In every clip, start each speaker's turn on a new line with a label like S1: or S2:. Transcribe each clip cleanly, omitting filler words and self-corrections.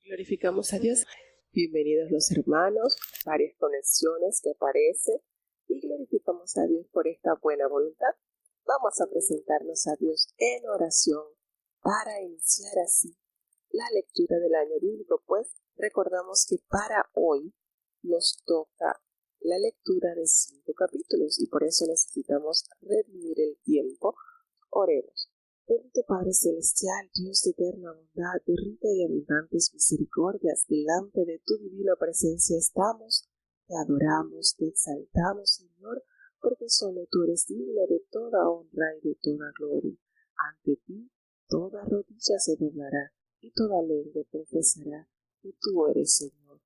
S1: Glorificamos a Dios. Bienvenidos los hermanos, varias conexiones que aparecen y glorificamos a Dios por esta buena voluntad. Vamos a presentarnos a Dios en oración para iniciar así la lectura del año bíblico, pues recordamos que para hoy nos toca la lectura de 5 capítulos y por eso necesitamos redimir el tiempo. Oremos. Bendito Padre Celestial, Dios de eterna bondad, de rica y abundantes misericordias, delante de tu divina presencia estamos, te adoramos, te exaltamos, Señor, porque solo tú eres digno de toda honra y de toda gloria. Ante ti, toda rodilla se doblará y toda lengua confesará que tú eres Señor.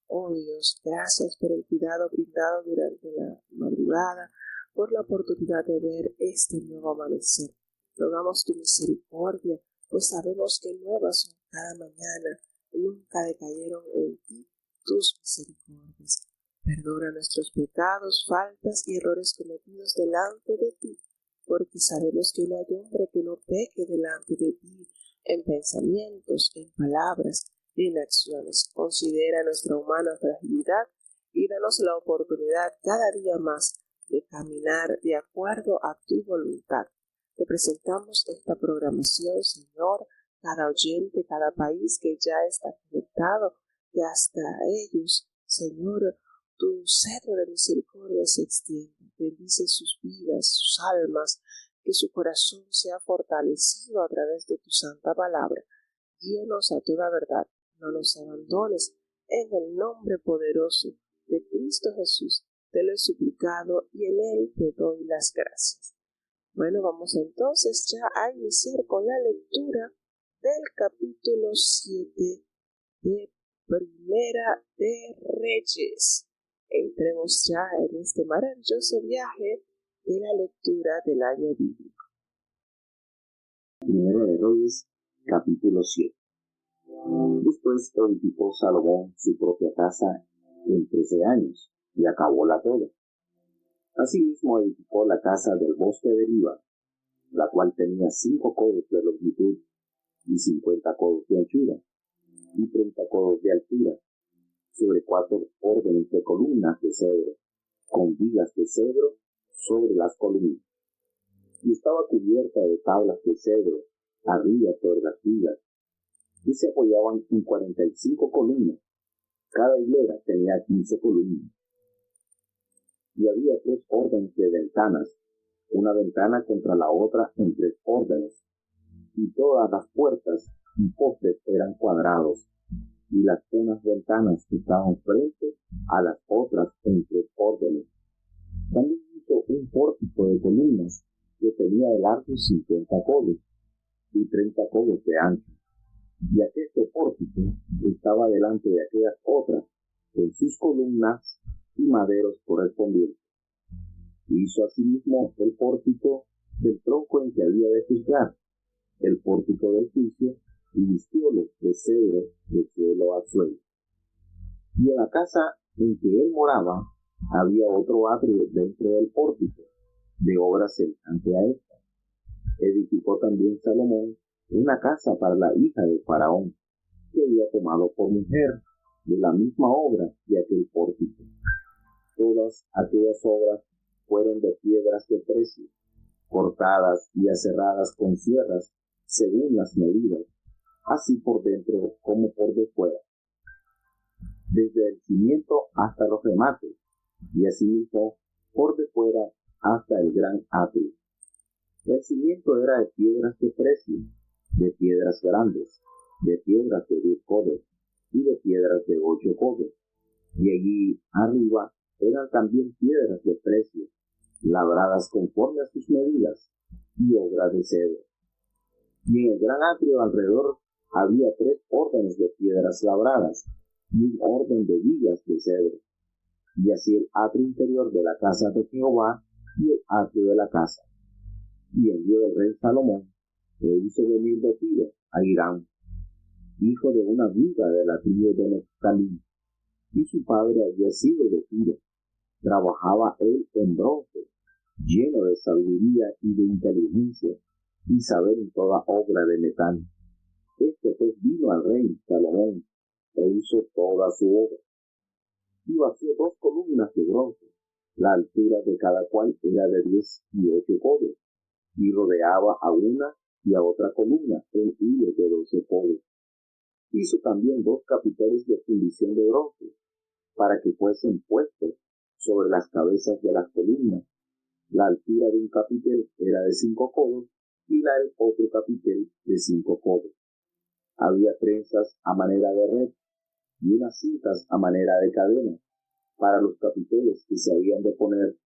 S1: Oh Dios, gracias por el cuidado brindado durante la madrugada, por la oportunidad de ver este nuevo amanecer. Rogamos tu misericordia, pues sabemos que nuevas son cada mañana y nunca decayeron en ti tus misericordias. Perdona nuestros pecados, faltas y errores cometidos delante de ti, porque sabemos que no hay hombre que no peque delante de ti en pensamientos, en palabras, en acciones. Considera nuestra humana fragilidad y danos la oportunidad cada día más de caminar de acuerdo a tu voluntad. Te presentamos esta programación, Señor, cada oyente, cada país que ya está conectado, que hasta ellos, Señor, tu cetro de misericordia se extiende. Bendice sus vidas, sus almas, que su corazón sea fortalecido a través de tu santa palabra. Guíenos a toda verdad, no nos abandones. En el nombre poderoso de Cristo Jesús, te lo he suplicado y en él te doy las gracias. Bueno, vamos entonces ya a iniciar con la lectura del capítulo 7 de Primera de Reyes. Entremos ya en este maravilloso viaje de la lectura del año bíblico.
S2: Primera de Reyes, capítulo 7. Después edificó Salomón su propia casa en 13 años y acabóla toda. Asimismo edificó la casa del bosque de Liba, la cual tenía 5 codos de longitud y 50 codos de anchura y 30 codos de altura, sobre 4 órdenes de columnas de cedro, con vigas de cedro sobre las columnas. Y estaba cubierta de tablas de cedro arriba sobre las vigas, y se apoyaban en 45 columnas. Cada hilera tenía 15 columnas. Y había 3 órdenes de ventanas, una ventana contra la otra en 3 órdenes, y todas las puertas y postes eran cuadrados, y las unas ventanas estaban frente a las otras en 3 órdenes. También hizo un pórtico de columnas que tenía de largo 50 codos y 30 codos de ancho, y aquel pórtico estaba delante de aquellas otras con sus columnas y maderos correspondientes. Hizo asimismo el pórtico del tronco en que había de juzgar, el pórtico del juicio, y vistiólo de cedro de suelo a suelo. Y en la casa en que él moraba había otro atrio dentro del pórtico, de obra semejante a esta. Edificó también Salomón una casa para la hija de Faraón, que había tomado por mujer, de la misma obra de aquel pórtico. Todas aquellas obras fueron de piedras de precio, cortadas y aserradas con sierras según las medidas, así por dentro como por de fuera, desde el cimiento hasta los remates, y asimismo por de fuera hasta el gran atrio. El cimiento era de piedras de precio, de piedras grandes, de piedras de 10 codos y de piedras de 8 codos, y allí arriba eran también piedras de precio, labradas conforme a sus medidas, y obra de cedro. Y en el gran atrio alrededor había 3 órdenes de piedras labradas, y un orden de vigas de cedro. Y así el atrio interior de la casa de Jehová y el atrio de la casa. Y envió el rey Salomón, e hizo venir de Tiro a Hiram, hijo de una viuda de la tribu de Neftalí, y su padre había sido de Tiro. Trabajaba él en bronce, lleno de sabiduría y de inteligencia, y saber en toda obra de metal. Este pues vino al rey Salomón, e hizo toda su obra. Y vació 2 columnas de bronce. La altura de cada cual era de 18 codos, y rodeaba a una y a otra columna en hilos de 12 codos. Hizo también 2 capiteles de fundición de bronce, para que fuesen puestos sobre las cabezas de las columnas. La altura de un capitel era de 5 codos, y la del otro capitel de 5 codos. Había trenzas a manera de red, y unas cintas a manera de cadena, para los capiteles que se habían de poner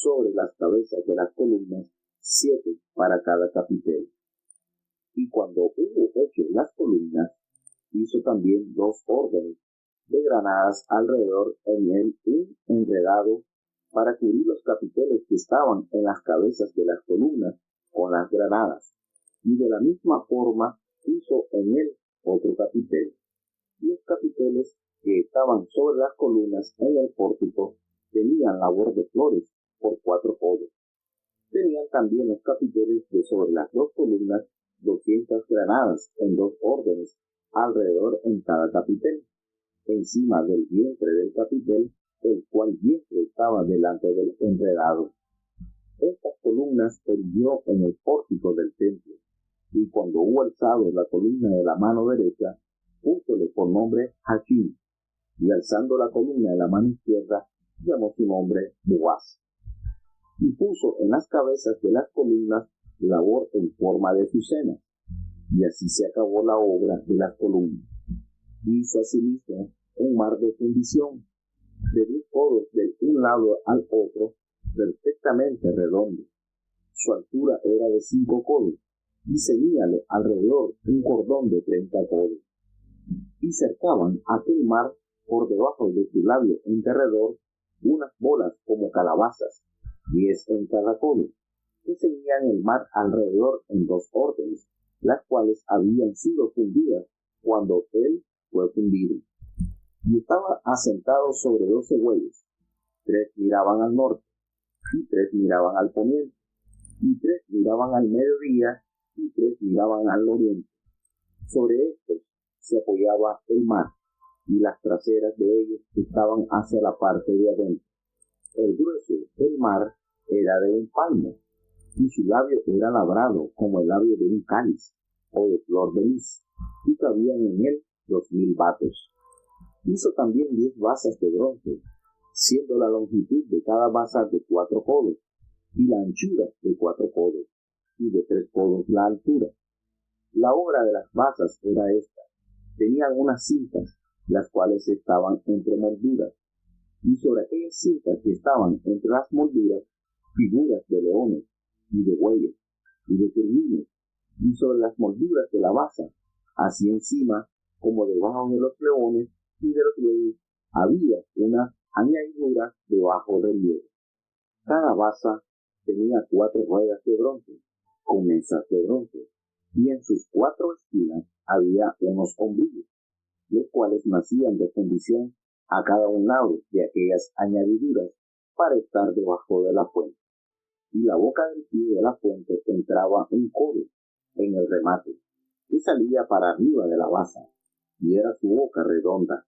S2: sobre las cabezas de las columnas, 7 para cada capitel. Y cuando hubo hecho las columnas, hizo también 2 órdenes de granadas alrededor en él, un enredado para cubrir los capiteles que estaban en las cabezas de las columnas con las granadas. Y de la misma forma hizo en él otro capitel. Los capiteles que estaban sobre las columnas en el pórtico tenían labor de flores por 4 codos. Tenían también los capiteles de sobre las 2 columnas 200 granadas en 2 órdenes alrededor en cada capitel, encima del vientre del capitel, el cual vientre estaba delante del enredado. Estas columnas erigió en el pórtico del templo, y cuando hubo alzado la columna de la mano derecha, púsole por nombre Hachim, y alzando la columna de la mano izquierda, llamó su nombre Boaz. Y puso en las cabezas de las columnas labor en forma de azucenas, y así se acabó la obra de las columnas. Hizo asimismo un mar de fundición, de 10 codos de un lado al otro, perfectamente redondo. Su altura era de 5 codos, y ceñíale alrededor un cordón de 30 codos. Y cercaban aquel mar por debajo de su labio en derredor unas bolas como calabazas, 10 en cada codo, que ceñían el mar alrededor en 2 órdenes, las cuales habían sido fundidas cuando él fue fundido. Y estaba asentado sobre 12 bueyes, 3 miraban al norte, y 3 miraban al poniente, y 3 miraban al mediodía, y 3 miraban al oriente. Sobre estos se apoyaba el mar, y las traseras de ellos estaban hacia la parte de adentro. El grueso del mar era de un palmo, y su labio era labrado como el labio de un cáliz, o de flor de lis, y cabían en él 2000 batos. Hizo también 10 basas de bronce, siendo la longitud de cada basa de 4 codos, y la anchura de 4 codos, y de 3 codos la altura. La obra de las basas era esta: tenían unas cintas, las cuales estaban entre molduras, y sobre aquellas cintas que estaban entre las molduras, figuras de leones, y de bueyes, y de querubines, y sobre las molduras de la basa, así encima como debajo de los leones y de los bueyes, había una añadidura debajo del hierro. Cada basa tenía 4 ruedas de bronce, con mesas de bronce, y en sus 4 esquinas había unos hombrillos, los cuales nacían de fundición a cada un lado de aquellas añadiduras para estar debajo de la fuente. Y la boca del pie de la fuente entraba un codo en el remate, que salía para arriba de la basa, y era su boca redonda,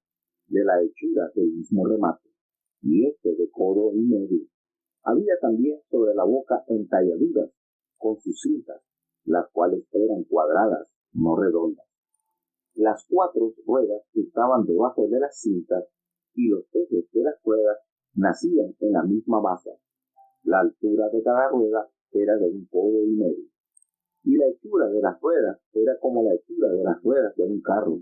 S2: de la hechura del mismo remate, y de codo y medio. Había también sobre la boca entalladuras con sus cintas, las cuales eran cuadradas, no redondas. Las 4 ruedas estaban debajo de las cintas, y los ejes de las ruedas nacían en la misma basa. La altura de cada rueda era de 1 codo y medio, y la hechura de las ruedas era como la hechura de las ruedas de un carro.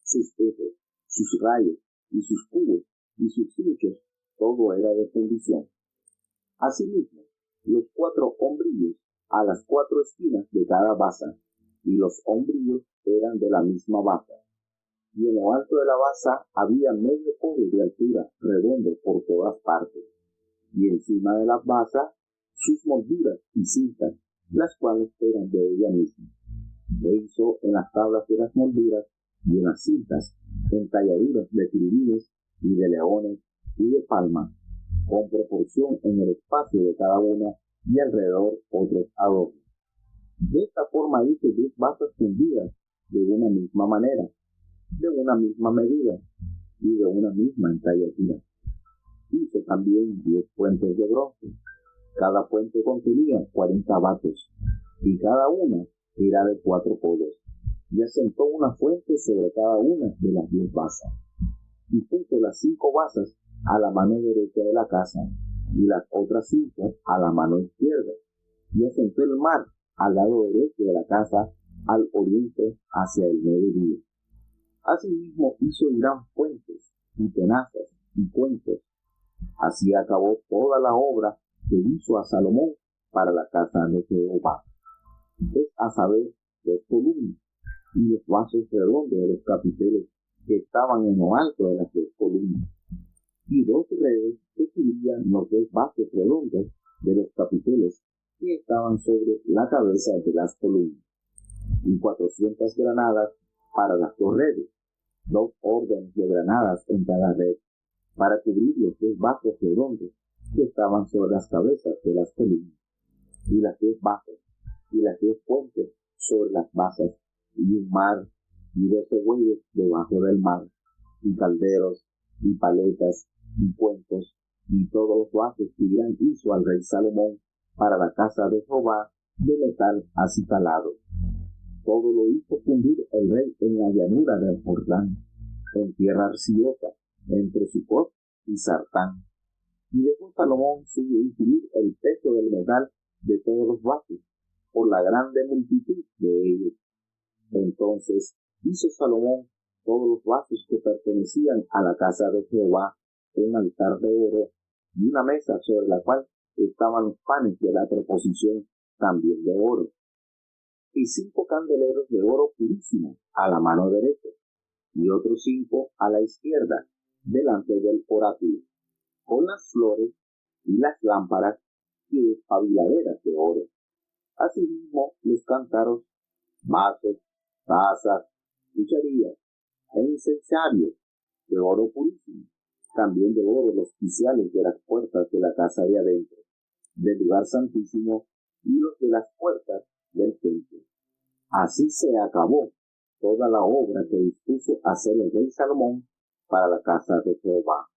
S2: Sus ejes, sus rayos, y sus cubos, y sus hinchos, todo era de fundición. Asimismo, los 4 hombrillos a las 4 esquinas de cada basa, y los hombrillos eran de la misma basa. Y en lo alto de la basa había medio codo de altura, redondo por todas partes, y encima de las basas sus molduras y cintas, las cuales eran de ella misma. E hizo en las tablas de las molduras y en las cintas entalladuras de querubines y de leones y de palmas, con proporción en el espacio de cada una, y alrededor otros adornos. De esta forma hizo 10 basas fundidas de una misma manera, de una misma medida, y de una misma entalladura. Hizo también 10 fuentes de bronce. Cada fuente contenía 40 batos, y cada una era de 4 codos, y asentó una fuente sobre cada una de las 10 basas, y puso las 5 basas a la mano derecha de la casa, y las otras 5 a la mano izquierda, y asentó el mar al lado derecho de la casa, al oriente, hacia el mediodía. Asimismo hizo gran fuentes, y tenazas, y puentes. Así acabó toda la obra que hizo a Salomón para la casa de Jehová. Es a saber, 2 columnas, y los vasos redondos de los capiteles que estaban en lo alto de las 2 columnas, y 2 redes que cubrían los 2 vasos redondos de los capiteles que estaban sobre la cabeza de las columnas, y 400 granadas para las 2 redes, 2 órdenes de granadas en cada red, para cubrir los 2 vasos redondos que estaban sobre las cabezas de las columnas, y las 10 basas, y las 10 fuentes sobre las basas, y un mar, y 12 bueyes debajo del mar, y calderos, y paletas, y cuencos, y todos los vasos que Hiram hizo al rey Salomón para la casa de Jehová de metal acicalado. Todo lo hizo fundir el rey en la llanura del Jordán, en tierra arcillosa, entre Sucot y Sartán. Y dejó Salomón sin inquirir el peso del metal de todos los vasos, por la grande multitud de ellos. Entonces hizo Salomón todos los vasos que pertenecían a la casa de Jehová, un altar de oro, y una mesa sobre la cual estaban los panes de la proposición, también de oro, y 5 candeleros de oro purísimo a la mano derecha, y otros 5 a la izquierda, delante del oráculo, con las flores y las lámparas y despabiladeras de oro. Asimismo los cántaros, vasos, tazas, cucharillas e incensarios de oro purísimo, también de oro los quiciales de las puertas de la casa de adentro, del lugar santísimo, y los de las puertas del templo. Así se acabó toda la obra que dispuso hacer el rey Salomón para la casa de Jehová.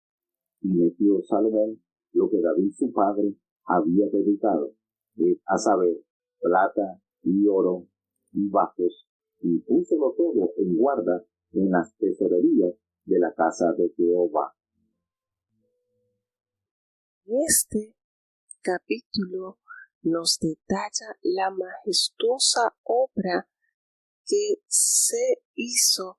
S2: Y metió Salomón lo que David su padre había dedicado, es a saber, plata y oro y vasos, y púsolo todo en guarda en las tesorerías de la casa de Jehová.
S1: Este capítulo nos detalla la majestuosa obra que se hizo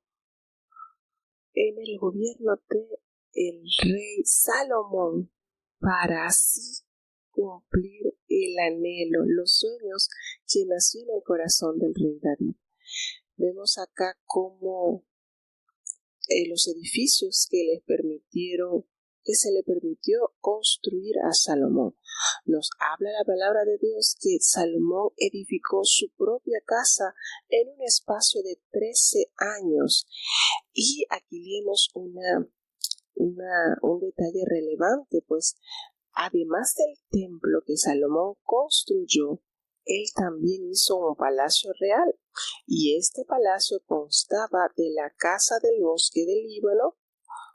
S1: en el gobierno de el rey Salomón para así cumplir el anhelo, los sueños que nació en el corazón del rey David. Vemos acá cómo los edificios que se le permitió construir a Salomón. Nos habla la palabra de Dios que Salomón edificó su propia casa en un espacio de 13 años. Y aquí leemos un detalle relevante, pues además del templo que Salomón construyó, él también hizo un palacio real, y este palacio constaba de la casa del bosque del Líbano,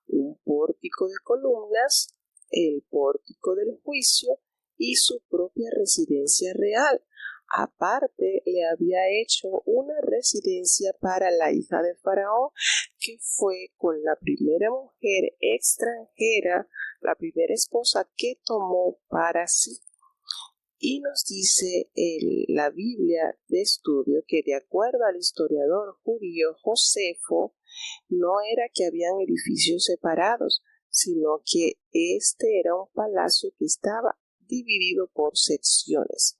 S1: un pórtico de columnas, el pórtico del juicio y su propia residencia real. Aparte, le había hecho una residencia para la hija de Faraón, que fue con la primera mujer extranjera, la primera esposa que tomó para sí. Y nos dice la Biblia de estudio que, de acuerdo al historiador judío Josefo, no era que habían edificios separados, sino que este era un palacio que estaba dividido por secciones.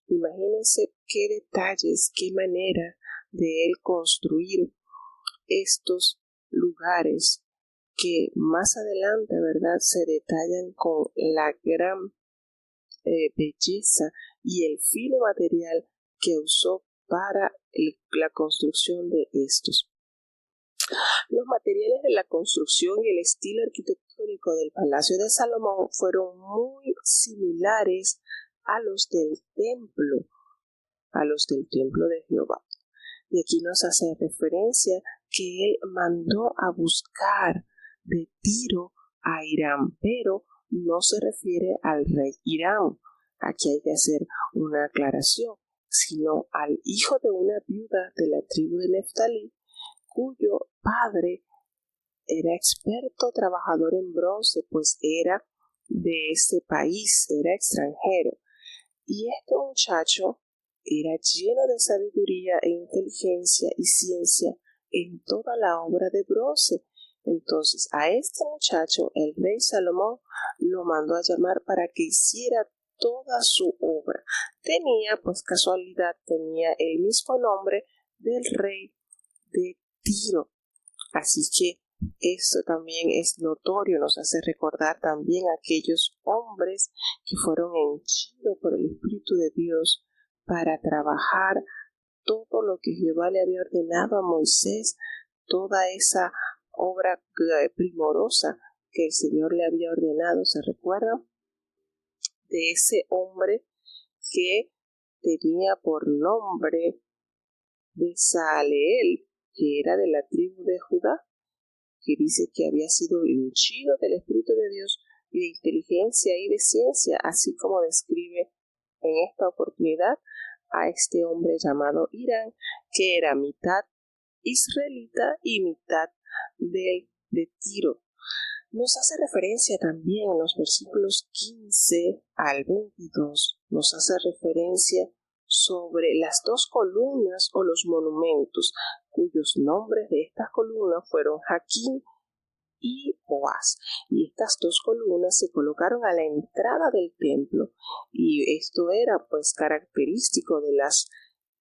S1: Imagínense qué detalles, qué manera de él construir estos lugares que más adelante, ¿verdad?, se detallan con la gran belleza y el fino material que usó para la construcción de estos. Los materiales de la construcción y el estilo arquitectónico del Palacio de Salomón fueron muy similares a los del templo de Jehová. Y aquí nos hace referencia que él mandó a buscar de Tiro a Irán, pero no se refiere al rey Irán. Aquí hay que hacer una aclaración, sino al hijo de una viuda de la tribu de Neftalí, cuyo padre era experto trabajador en bronce, pues era de ese país, era extranjero. Y este muchacho era lleno de sabiduría e inteligencia y ciencia en toda la obra de bronce. Entonces a este muchacho el rey Salomón lo mandó a llamar para que hiciera toda su obra. Tenía el mismo nombre del rey de Tiro. Así que esto también es notorio, nos hace recordar también a aquellos hombres que fueron henchidos por el Espíritu de Dios para trabajar todo lo que Jehová le había ordenado a Moisés, toda esa obra primorosa que el Señor le había ordenado. ¿Se recuerdan de ese hombre que tenía por nombre Bezaleel, que era de la tribu de Judá, que dice que había sido henchido del Espíritu de Dios y de inteligencia y de ciencia, así como describe en esta oportunidad a este hombre llamado Irán, que era mitad israelita y mitad de Tiro. Nos hace referencia también en los versículos 15 al 22, nos hace referencia sobre las dos columnas o los monumentos, cuyos nombres de estas columnas fueron Jaquín y Boaz. Y estas dos columnas se colocaron a la entrada del templo, y esto era pues característico de las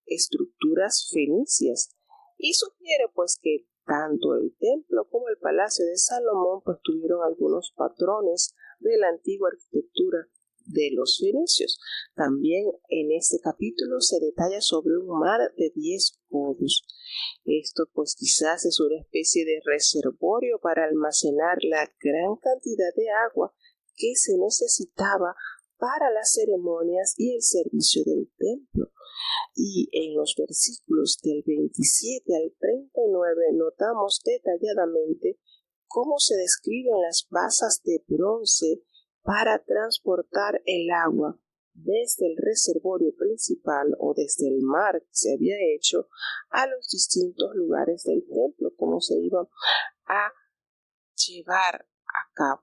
S1: estructuras fenicias, y sugiere pues que tanto el templo como el palacio de Salomón pues tuvieron algunos patrones de la antigua arquitectura de los fenicios. También en este capítulo se detalla sobre un mar de 10 codos. Esto pues quizás es una especie de reservorio para almacenar la gran cantidad de agua que se necesitaba para las ceremonias y el servicio del templo. Y en los versículos del 27 al 39 notamos detalladamente cómo se describen las basas de bronce para transportar el agua desde el reservorio principal o desde el mar que se había hecho a los distintos lugares del templo, cómo se iban a llevar a cabo.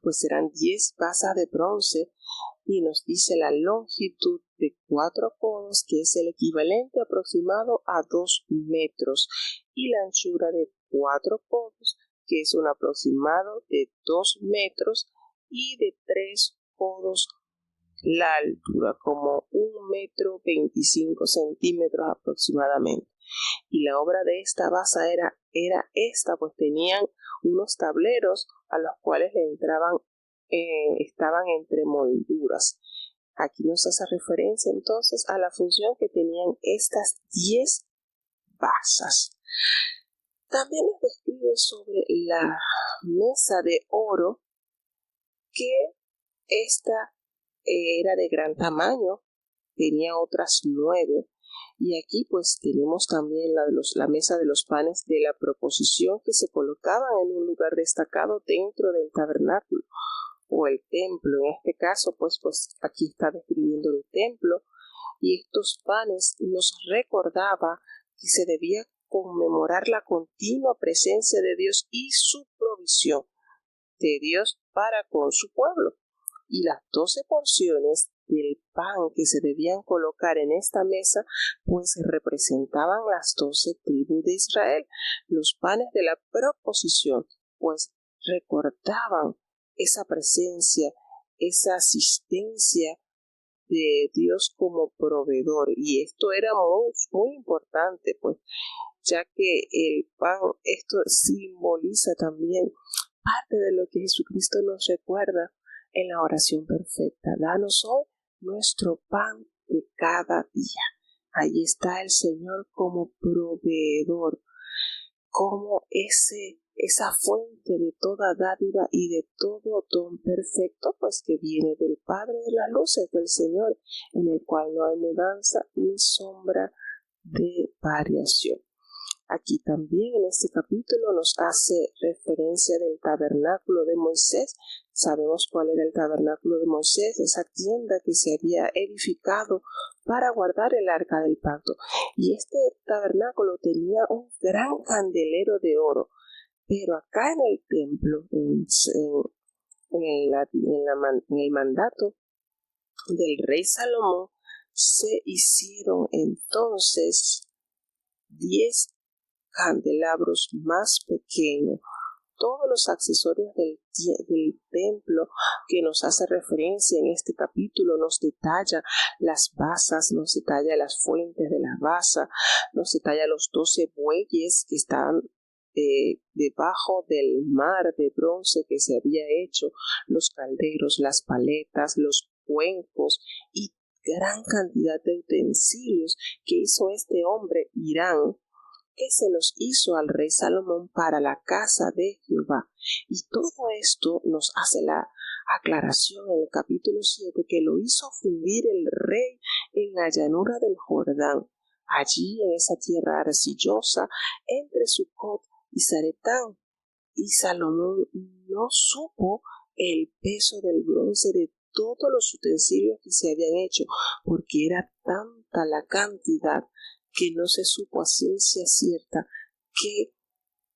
S1: Pues eran 10 basas de bronce, y nos dice la longitud de 4 codos, que es el equivalente aproximado a 2 metros, y la anchura de 4 codos, que es un aproximado de 2 metros, y de 3 codos la altura, como 1,25 metros aproximadamente. Y la obra de esta basa era esta, pues tenían unos tableros a los cuales le entraban, estaban entre molduras. Aquí nos hace referencia entonces a la función que tenían estas 10 basas. También nos describe sobre la mesa de oro, que esta era de gran tamaño, tenía otras 9. Y aquí pues tenemos también la mesa de los panes de la proposición, que se colocaban en un lugar destacado dentro del tabernáculo o el templo. En este caso pues aquí está describiendo el templo, y estos panes nos recordaba que se debía conmemorar la continua presencia de Dios y su provisión de Dios para con su pueblo. Y las 12 porciones del pan que se debían colocar en esta mesa pues representaban las 12 tribus de Israel. Los panes de la proposición pues recordaban esa presencia, esa asistencia de Dios como proveedor, y esto era muy, muy importante, pues ya que el pan, esto simboliza también parte de lo que Jesucristo nos recuerda en la oración perfecta. Danos hoy nuestro pan de cada día. Ahí está el Señor como proveedor, como esa fuente de toda dádiva y de todo don perfecto, pues que viene del Padre de las luces, del Señor, en el cual no hay mudanza ni sombra de variación. Aquí Aquí también en este capítulo nos hace referencia del tabernáculo de Moisés. Sabemos cuál era el tabernáculo de Moisés, esa tienda que se había edificado para guardar el arca del pacto. Y este tabernáculo tenía un gran candelero de oro. Pero acá en el templo, en el mandato del rey Salomón, se hicieron entonces 10 candelabros más pequeños. Todos los accesorios del templo que nos hace referencia en este capítulo nos detalla las basas, nos detalla las fuentes de las basas, nos detalla los 12 bueyes que estaban debajo del mar de bronce que se había hecho, los calderos, las paletas, los cuencos y gran cantidad de utensilios que hizo este hombre Hirán, que se los hizo al rey Salomón para la casa de Jehová. Y todo esto nos hace la aclaración en el capítulo 7 que lo hizo fundir el rey en la llanura del Jordán, allí en esa tierra arcillosa entre Sucot y Zaretán. Y Salomón no supo el peso del bronce de todos los utensilios que se habían hecho, porque era tanta la cantidad que no se supo a ciencia cierta qué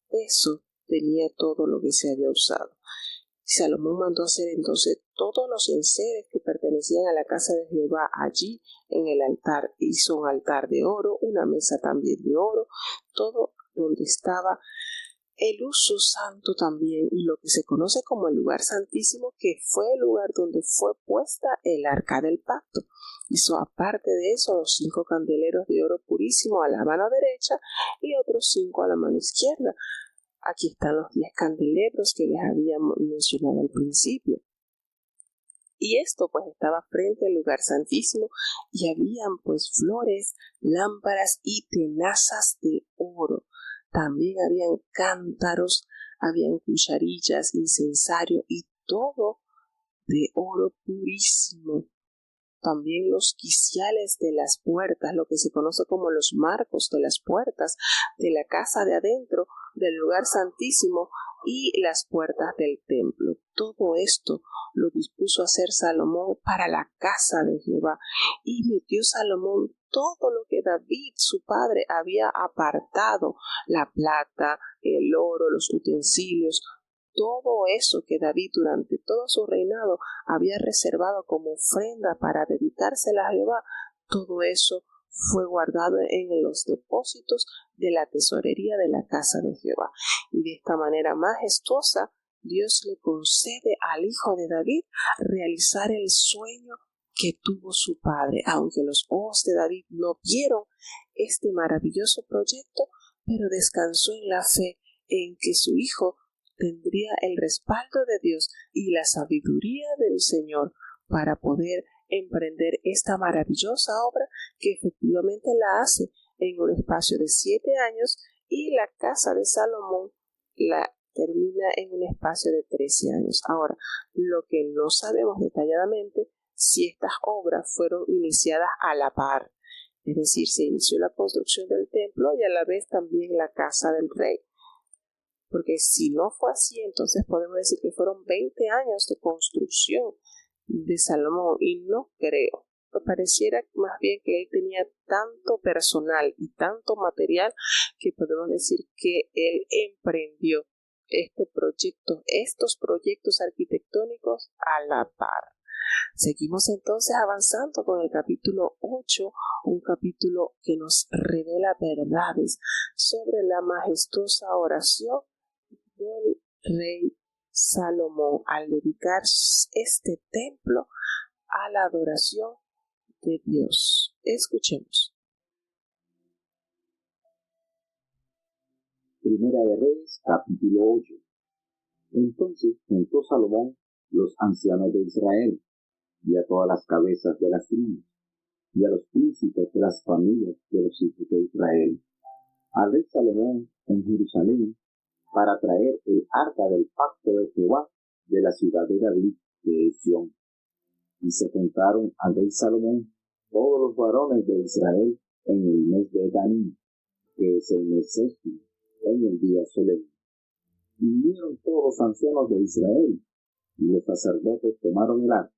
S1: peso tenía todo lo que se había usado. Salomón mandó hacer entonces todos los enseres que pertenecían a la casa de Jehová allí en el altar. Hizo un altar de oro, una mesa también de oro, todo donde estaba el uso santo también, y lo que se conoce como el lugar santísimo, que fue el lugar donde fue puesta el arca del pacto. Hizo aparte de eso los 5 candeleros de oro purísimo a la mano derecha y otros 5 a la mano izquierda. Aquí están los 10 candelabros que les había mencionado al principio. Y esto pues estaba frente al lugar santísimo y habían pues flores, lámparas y tenazas de oro. También habían cántaros, habían cucharillas, incensario y todo de oro purísimo. También los quiciales de las puertas, lo que se conoce como los marcos de las puertas de la casa de adentro del lugar santísimo y las puertas del templo. Todo esto lo dispuso hacer Salomón para la casa de Jehová, y metió Salomón todo lo que David, su padre, había apartado, la plata, el oro, los utensilios, todo eso que David durante todo su reinado había reservado como ofrenda para dedicársela a Jehová, todo eso fue guardado en los depósitos de la tesorería de la casa de Jehová. Y de esta manera majestuosa, Dios le concede al hijo de David realizar el sueño que tuvo su padre, aunque los ojos de David no vieron este maravilloso proyecto, pero descansó en la fe en que su hijo tendría el respaldo de Dios y la sabiduría del Señor para poder emprender esta maravillosa obra, que efectivamente la hace en un espacio de 7 años, y la casa de Salomón la termina en un espacio de 13 años. Ahora, lo que no sabemos detalladamente si estas obras fueron iniciadas a la par, es decir, se inició la construcción del templo y a la vez también la casa del rey. Porque si no fue así, entonces podemos decir que fueron 20 años de construcción de Salomón, y no creo. Me pareciera más bien que él tenía tanto personal y tanto material que podemos decir que él emprendió estos proyectos arquitectónicos a la par. Seguimos entonces avanzando con el capítulo 8, un capítulo que nos revela verdades sobre la majestuosa oración del rey Salomón al dedicar este templo a la adoración de Dios. Escuchemos.
S2: Primera de Reyes, capítulo 8. Entonces juntó Salomón los ancianos de Israel, y a todas las cabezas de las tribus, y a los príncipes de las familias de los hijos de Israel, al rey Salomón en Jerusalén, para traer el arca del pacto de Jehová de la ciudad de David, que es Sión. Y se juntaron al rey Salomón todos los varones de Israel en el mes de Etanim, que es el mes séptimo, en el día solemne. Y vinieron todos los ancianos de Israel, y los sacerdotes tomaron el arca,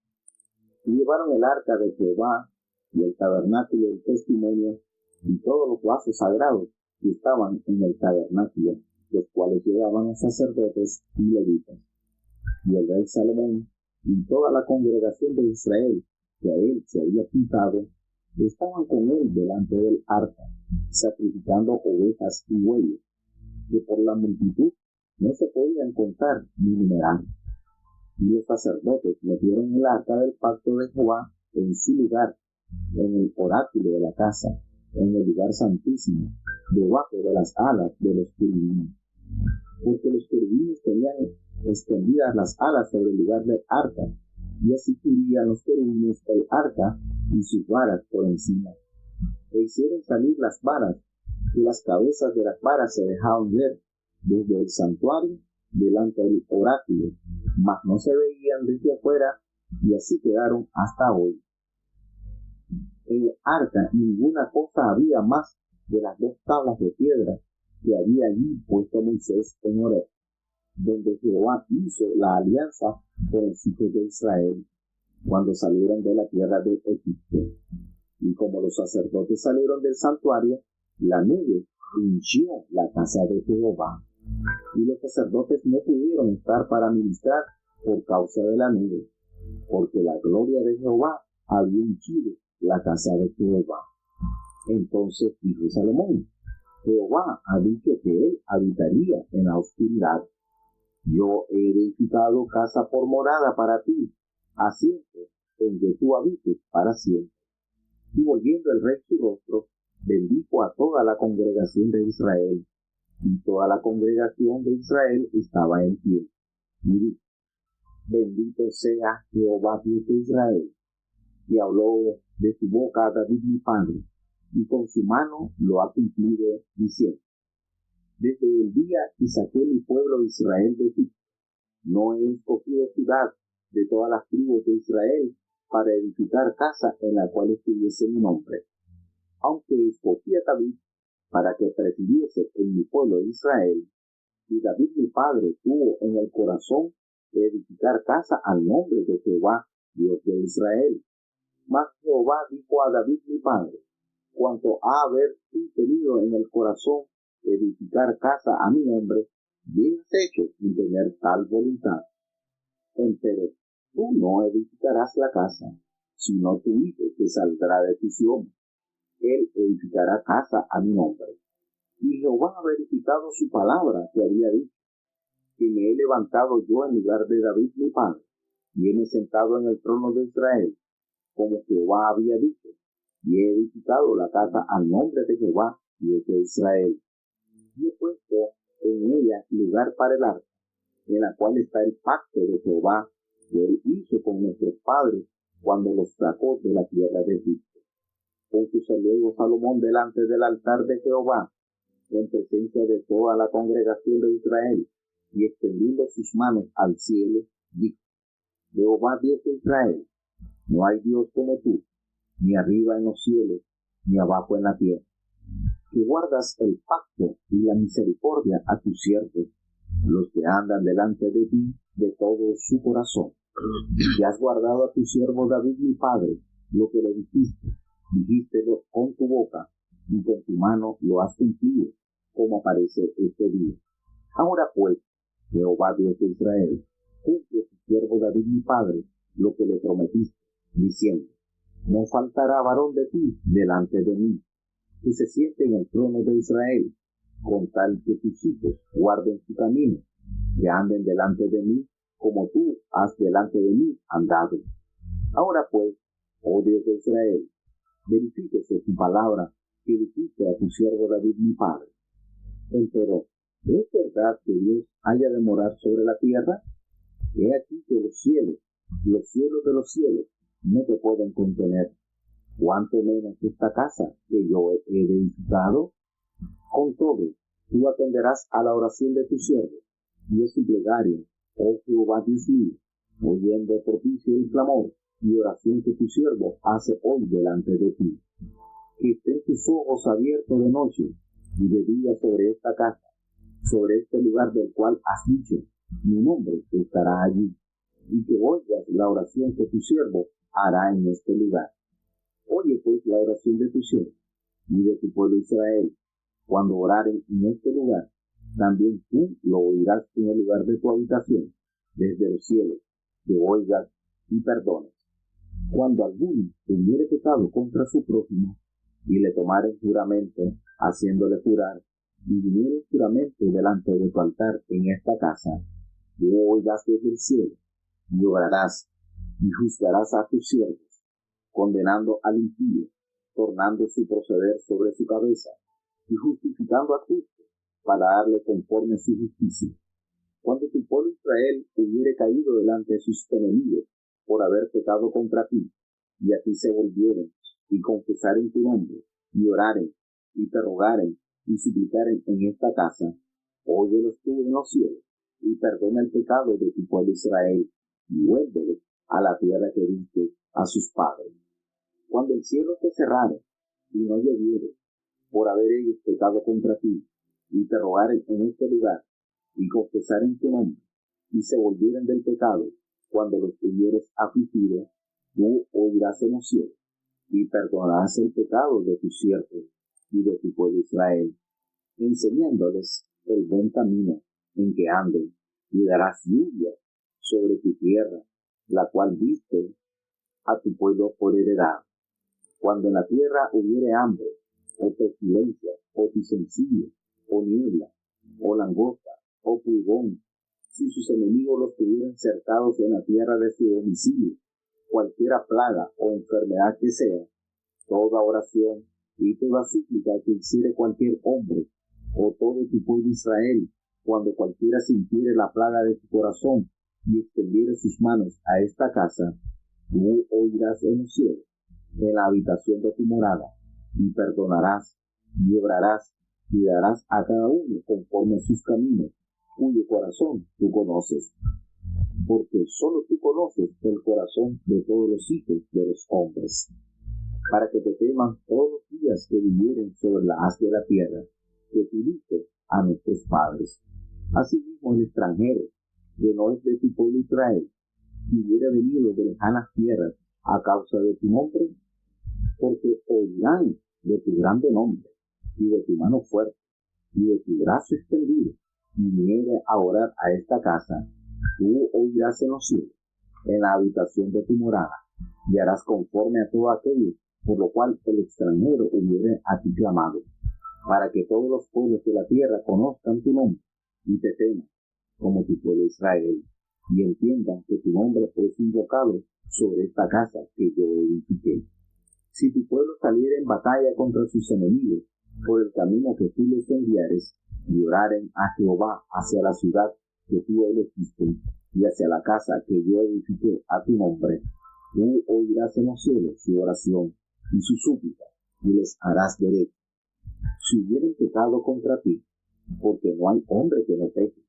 S2: y llevaron el arca de Jehová, y el tabernáculo del testimonio, y todos los vasos sagrados que estaban en el tabernáculo, los cuales llevaban los sacerdotes y levitas. Y el rey Salomón y toda la congregación de Israel, que a él se había pintado, estaban con él delante del arca, sacrificando ovejas y bueyes, que por la multitud no se podían contar ni numerar. Y los sacerdotes metieron el arca del pacto de Jehová en su lugar, en el oráculo de la casa, en el lugar santísimo, debajo de las alas de los querubines. Porque los querubines tenían extendidas las alas sobre el lugar del arca, y así cubrían los querubines el arca y sus varas por encima. E hicieron salir las varas, y las cabezas de las varas se dejaban ver desde el santuario delante del oráculo, mas no se veían desde afuera, y así quedaron hasta hoy. En el arca ninguna cosa había más de las 2 tablas de piedra que había allí puesto Moisés en Horeb, donde Jehová hizo la alianza con los hijos de Israel, cuando salieron de la tierra de Egipto. Y como los sacerdotes salieron del santuario, la nube hinchió la casa de Jehová. Y los sacerdotes no pudieron estar para ministrar por causa de la nube, porque la gloria de Jehová había hinchido la casa de Jehová. Entonces dijo Salomón: Jehová ha dicho que él habitaría en la oscuridad. Yo he edificado casa por morada para ti, asiento en que tú habites para siempre. Y volviendo el rey su rostro, bendijo a toda la congregación de Israel. Y toda la congregación de Israel estaba en pie. Y dijo: Bendito sea Jehová Dios de Israel. Y habló de su boca a David mi padre, y con su mano lo ha cumplido, diciendo: Desde el día que saqué mi pueblo de Israel de Egipto, no he escogido ciudad de todas las tribus de Israel para edificar casa en la cual estuviese mi nombre. Aunque escogí a David para que presidiese en mi pueblo de Israel, y David mi padre tuvo en el corazón de edificar casa al nombre de Jehová, Dios de Israel. Mas Jehová dijo a David mi padre: Cuanto a haber tú tenido en el corazón edificar casa a mi nombre, bien has hecho en tener tal voluntad. Empero tú no edificarás la casa, sino tu hijo que saldrá de tu Sión. Él edificará casa a mi nombre. Y Jehová ha verificado su palabra que había dicho, que me he levantado yo en lugar de David mi padre, y me he sentado en el trono de Israel, como Jehová había dicho, y he edificado la casa al nombre de Jehová, Dios de Israel. Y he puesto en ella lugar para el arca, en la cual está el pacto de Jehová, que él hizo con nuestros padres cuando los sacó de la tierra de Egipto. Púsose luego Salomón delante del altar de Jehová, en presencia de toda la congregación de Israel, y extendiendo sus manos al cielo, dijo: Jehová Dios de Israel, no hay Dios como tú, ni arriba en los cielos, ni abajo en la tierra, que guardas el pacto y la misericordia a tus siervos, los que andan delante de ti de todo su corazón. Y has guardado a tu siervo David mi padre, lo que le dijístelo con tu boca, y con tu mano lo has cumplido, como aparece este día. Ahora pues, Jehová Dios de Israel, cumple a tu siervo David mi padre lo que le prometiste, diciendo: No faltará varón de ti delante de mí, que se siente en el trono de Israel, con tal que tus hijos guarden su camino, que anden delante de mí, como tú has delante de mí andado. Ahora pues, oh Dios de Israel, verifíquese tu palabra que dijiste a tu siervo David mi padre. Empero, ¿es verdad que Dios haya de morar sobre la tierra? He aquí que los cielos de los cielos, no te pueden contener, cuánto menos esta casa que yo he edificado. Con todo, tú atenderás a la oración de tu siervo, y a su plegaria, oh Jehová Dios mío, oyendo propicio y clamor, y oración que tu siervo hace hoy delante de ti. Que estén tus ojos abiertos de noche, y de día sobre esta casa, sobre este lugar del cual has dicho, mi nombre estará allí, y que oigas la oración que tu siervo hará en este lugar. Oye pues la oración de tu siervo y de tu pueblo Israel, cuando oraren en este lugar. También tú lo oirás en el lugar de tu habitación, desde los cielos, que oigas y perdones. Cuando alguno hubiere pecado contra su prójimo, y le tomaren juramento, haciéndole jurar, y viniere juramento delante de tu altar en esta casa, tú oirás desde el cielo, y orarás, y juzgarás a tus siervos, condenando al impío, tornando su proceder sobre su cabeza, y justificando al justo, para darle conforme a su justicia. Cuando tu pueblo Israel hubiere caído delante de sus enemigos por haber pecado contra ti, y a ti se volvieren, y confesaren tu nombre, y oraren, y te rogaren, y suplicaren en esta casa, óyelos tú en los cielos, y perdona el pecado de tu pueblo Israel, y vuélvele a la tierra que diste a sus padres. Cuando el cielo te cerrare, y no lloviere, por haber ellos pecado contra ti, y te rogaren en este lugar, y confesaren tu nombre, y se volvieren del pecado, cuando los hubieres afligido, tú oirás en los cielos, y perdonarás el pecado de tus siervos y de tu pueblo Israel, enseñándoles el buen camino en que anden, y darás lluvia sobre tu tierra, la cual diste a tu pueblo por heredad. Cuando en la tierra hubiere hambre, o pestilencia, o tisencillo, o niebla, o langosta, o pulgón, si sus enemigos los tuvieran cercados en la tierra de su domicilio, cualquiera plaga o enfermedad que sea, toda oración y toda súplica que hiciere cualquier hombre, o todo tu pueblo Israel, cuando cualquiera sintiere la plaga de tu corazón, y extendiere sus manos a esta casa, tú oirás en los cielos, en la habitación de tu morada, y perdonarás, y obrarás, y darás a cada uno conforme a sus caminos, cuyo corazón tú conoces. Porque solo tú conoces el corazón de todos los hijos de los hombres, para que te teman todos los días que vivieren sobre la haz de la tierra, que tú diste a nuestros padres. Asimismo el extranjero, que no es de tu pueblo Israel, que hubiera venido de lejanas tierras a causa de tu nombre, porque oirán de tu grande nombre, y de tu mano fuerte, y de tu brazo extendido, y viniere a orar a esta casa, tú oirás en los cielos, en la habitación de tu morada, y harás conforme a todo aquello por lo cual el extranjero hubiere a ti clamado, para que todos los pueblos de la tierra conozcan tu nombre, y te teman, como tu pueblo Israel, y entiendan que tu nombre es invocado sobre esta casa que yo edifiqué. Si tu pueblo saliera en batalla contra sus enemigos, por el camino que tú les enviares, y oraren a Jehová hacia la ciudad que tú elegiste, y hacia la casa que yo edifiqué a tu nombre, tú oirás en los cielos su oración y su súplica, y les harás derecho. Si hubieren pecado contra ti, porque no hay hombre que no peque,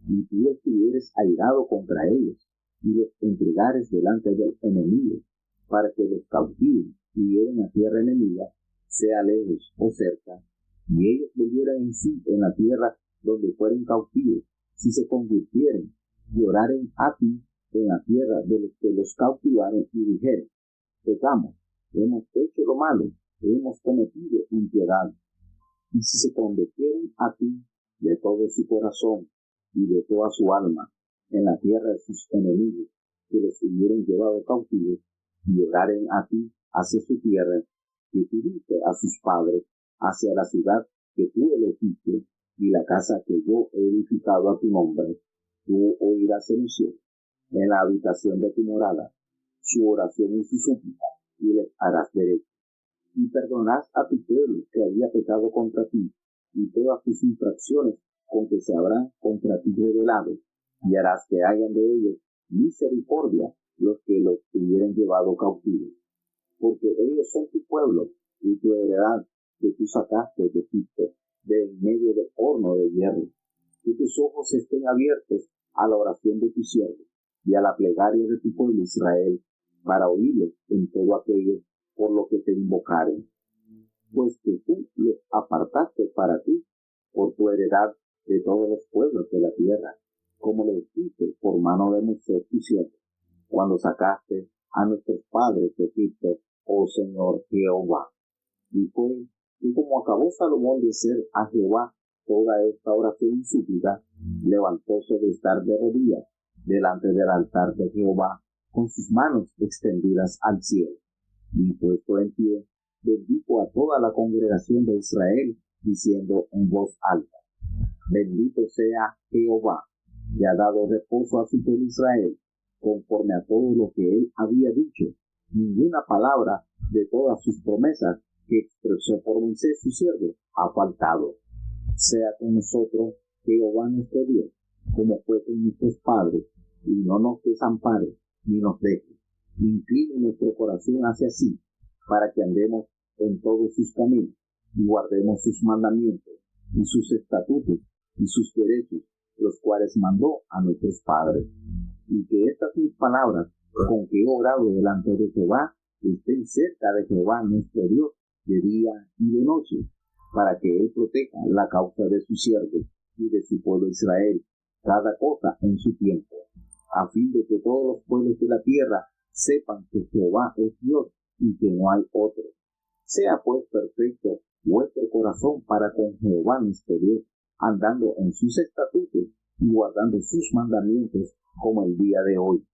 S2: y tú estuvieres airado contra ellos, y los entregares delante del enemigo, para que los cautiven y lleven a tierra enemiga, sea lejos o cerca, y ellos volvieran en sí en la tierra donde fueren cautivos, si se convirtieren y oraren a ti en la tierra de los que los cautivaron, y dijeren, pecamos, hemos hecho lo malo, hemos cometido impiedad, y si se convirtieren a ti de todo su corazón y de toda su alma en la tierra de sus enemigos que los hubieran llevado cautivos, y oraren a ti hacia su tierra que tú diste a sus padres, hacia la ciudad que tú elegiste y la casa que yo he edificado a tu nombre, tú oirás en el cielo, en la habitación de tu morada, su oración y su súplica, y les harás derecho. Y perdonarás a tu pueblo que había pecado contra ti, y todas tus infracciones con que se habrán contra ti revelado, y harás que hayan de ellos misericordia los que los hubieran llevado cautivos. Porque ellos son tu pueblo y tu heredad que tú sacaste de Egipto, de en medio del horno de hierro. Que tus ojos estén abiertos a la oración de tu siervo y a la plegaria de tu pueblo Israel, para oírlos en todo aquello por lo que te invocaren. pues que tú los apartaste para ti por tu heredad de todos los pueblos de la tierra, como lo hiciste por mano de Moisés tu siervo, cuando sacaste a nuestros padres de Egipto, oh Señor Jehová. Y fue que como acabó Salomón de hacer a Jehová toda esta oración y súplica, levantóse de estar de rodillas delante del altar de Jehová, con sus manos extendidas al cielo. Y puesto en pie, bendijo a toda la congregación de Israel, diciendo en voz alta: Bendito sea Jehová, que ha dado reposo a su pueblo Israel, conforme a todo lo que él había dicho. Ninguna palabra de todas sus promesas que expresó por Moisés su siervo ha faltado. Sea con nosotros Jehová nuestro Dios, como fue con nuestros padres, y no nos desampare ni nos deje. Incline nuestro corazón hacia sí, para que andemos en todos sus caminos y guardemos sus mandamientos y sus estatutos y sus derechos, los cuales mandó a nuestros padres. Y que estas mis palabras, con que he orado delante de Jehová, estén cerca de Jehová nuestro Dios de día y de noche, para que él proteja la causa de su siervo y de su pueblo Israel, cada cosa en su tiempo, a fin de que todos los pueblos de la tierra sepan que Jehová es Dios y que no hay otro. Sea pues perfecto vuestro corazón para con Jehová nuestro Dios, andando en sus estatutos y guardando sus mandamientos como el día de hoy.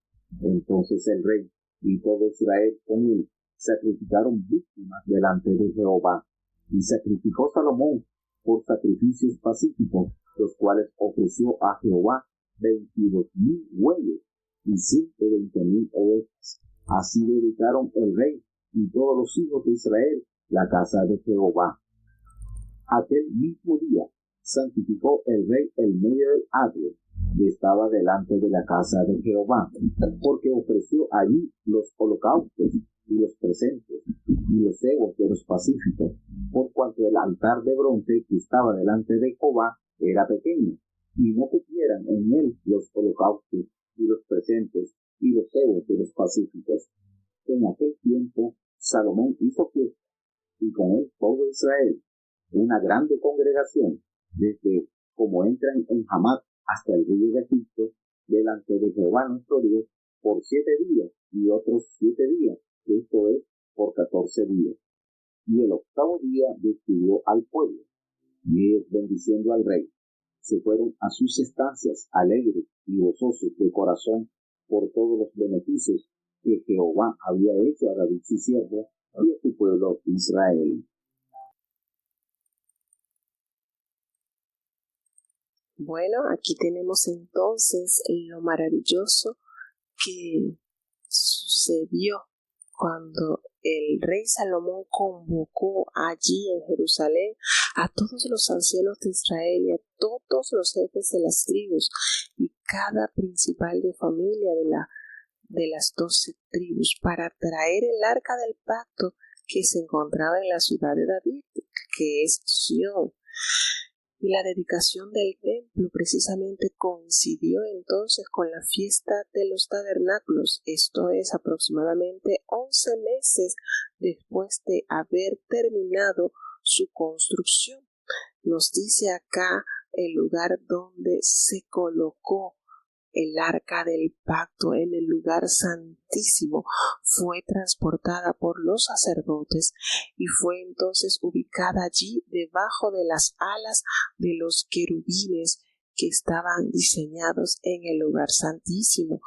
S2: Entonces el rey y todo Israel con él sacrificaron víctimas delante de Jehová. Y sacrificó Salomón por sacrificios pacíficos, los cuales ofreció a Jehová 22,000 bueyes y 120,000 ovejas. Así dedicaron el rey y todos los hijos de Israel la casa de Jehová. Aquel mismo día santificó el rey el medio del atrio que estaba delante de la casa de Jehová, porque ofreció allí los holocaustos y los presentes y los cebos de los pacíficos, por cuanto el altar de bronce que estaba delante de Jehová era pequeño, y no cupieran en él los holocaustos y los presentes y los cebos de los pacíficos. En aquel tiempo Salomón hizo fiesta, y con él todo Israel, una grande congregación, desde como entran en Hamat hasta el río de Egipto, delante de Jehová nuestro Dios, por 7 días, y otros 7 días, esto es, por 14 días. Y el 8º día despidió al pueblo, y ellos, bendiciendo al rey, se fueron a sus estancias alegres y gozosos de corazón por todos los beneficios que Jehová había hecho a David su siervo y a su pueblo Israel.
S1: Bueno, aquí tenemos entonces lo maravilloso que sucedió cuando el rey Salomón convocó allí en Jerusalén a todos los ancianos de Israel y a todos los jefes de las tribus y cada principal de familia de las 12 tribus para traer el arca del pacto que se encontraba en la ciudad de David, que es Sión. Y la dedicación del templo precisamente coincidió entonces con la fiesta de los tabernáculos, esto es aproximadamente 11 meses después de haber terminado su construcción. Nos dice acá el lugar donde se colocó el arca del pacto en el lugar santísimo, fue transportada por los sacerdotes y fue entonces ubicada allí debajo de las alas de los querubines que estaban diseñados en el lugar santísimo.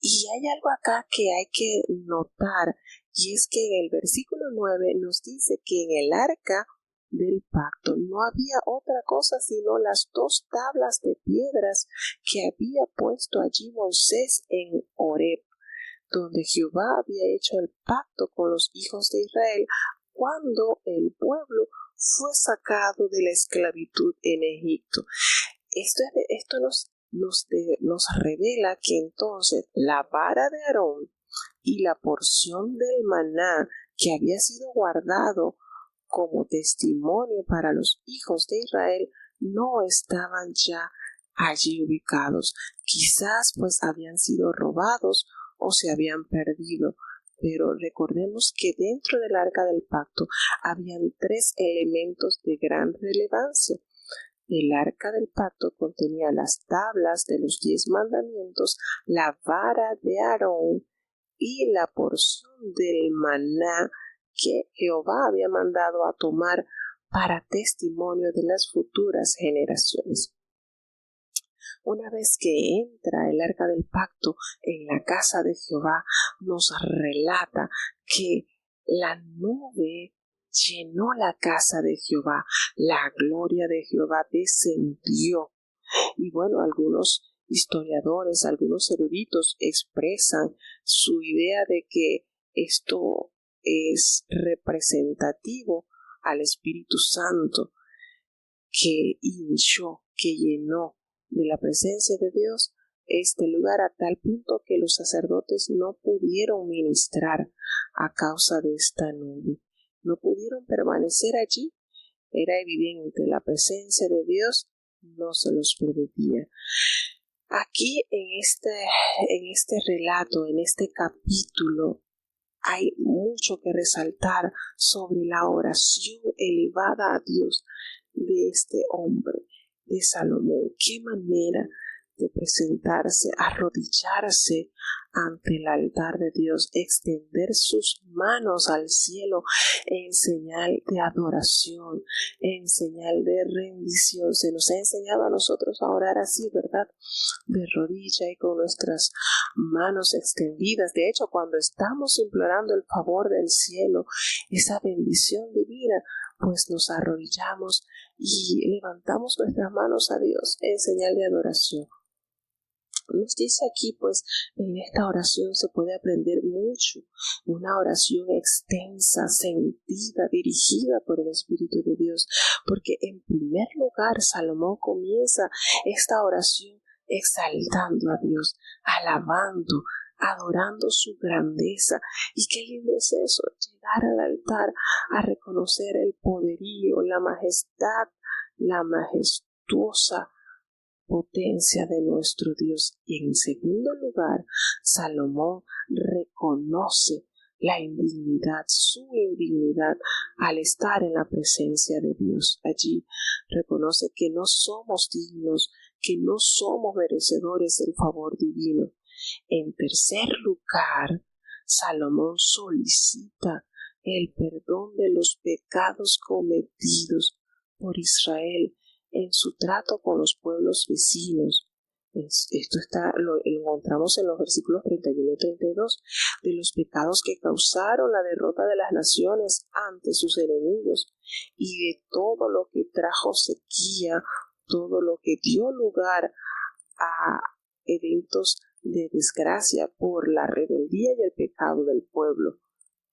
S1: Y hay algo acá que hay que notar, y es que en el versículo 9 nos dice que en el arca del pacto no había otra cosa sino las 2 tablas de piedras que había puesto allí Moisés en Horeb, donde Jehová había hecho el pacto con los hijos de Israel cuando el pueblo fue sacado de la esclavitud en Egipto. Esto nos revela que entonces la vara de Aarón y la porción del maná que había sido guardado como testimonio para los hijos de Israel no estaban ya allí ubicados. Quizás pues habían sido robados o se habían perdido, pero recordemos que dentro del arca del pacto habían 3 elementos de gran relevancia. El arca del pacto contenía las tablas de los 10 mandamientos, la vara de Aarón y la porción del maná que Jehová había mandado a tomar para testimonio de las futuras generaciones. Una vez que entra el arca del pacto en la casa de Jehová, nos relata que la nube llenó la casa de Jehová, la gloria de Jehová descendió. Y bueno, algunos historiadores, algunos eruditos expresan su idea de que esto es representativo al Espíritu Santo que hinchó, que llenó de la presencia de Dios este lugar a tal punto que los sacerdotes no pudieron ministrar a causa de esta nube. No pudieron permanecer allí. Era evidente, la presencia de Dios no se los permitía. Aquí en este relato, en este capítulo, hay mucho que resaltar sobre la oración elevada a Dios de este hombre, de Salomón. Qué manera de presentarse, arrodillarse ante el altar de Dios, extender sus manos al cielo en señal de adoración, en señal de rendición. Se nos ha enseñado a nosotros a orar así, ¿verdad? De rodilla y con nuestras manos extendidas. De hecho, cuando estamos implorando el favor del cielo, esa bendición divina, pues nos arrodillamos y levantamos nuestras manos a Dios en señal de adoración. Nos dice aquí, pues, en esta oración se puede aprender mucho, una oración extensa, sentida, dirigida por el Espíritu de Dios, porque en primer lugar Salomón comienza esta oración exaltando a Dios, alabando, adorando su grandeza. Y qué lindo es eso, llegar al altar a reconocer el poderío, la majestad, la majestuosa potencia de nuestro Dios. Y en segundo lugar, Salomón reconoce la indignidad, su indignidad al estar en la presencia de Dios. Allí reconoce que no somos dignos, que no somos merecedores del favor divino. En tercer lugar, Salomón solicita el perdón de los pecados cometidos por Israel en su trato con los pueblos vecinos. Esto lo encontramos en los versículos 31 y 32, de los pecados que causaron la derrota de las naciones ante sus enemigos y de todo lo que trajo sequía, todo lo que dio lugar a eventos de desgracia por la rebeldía y el pecado del pueblo.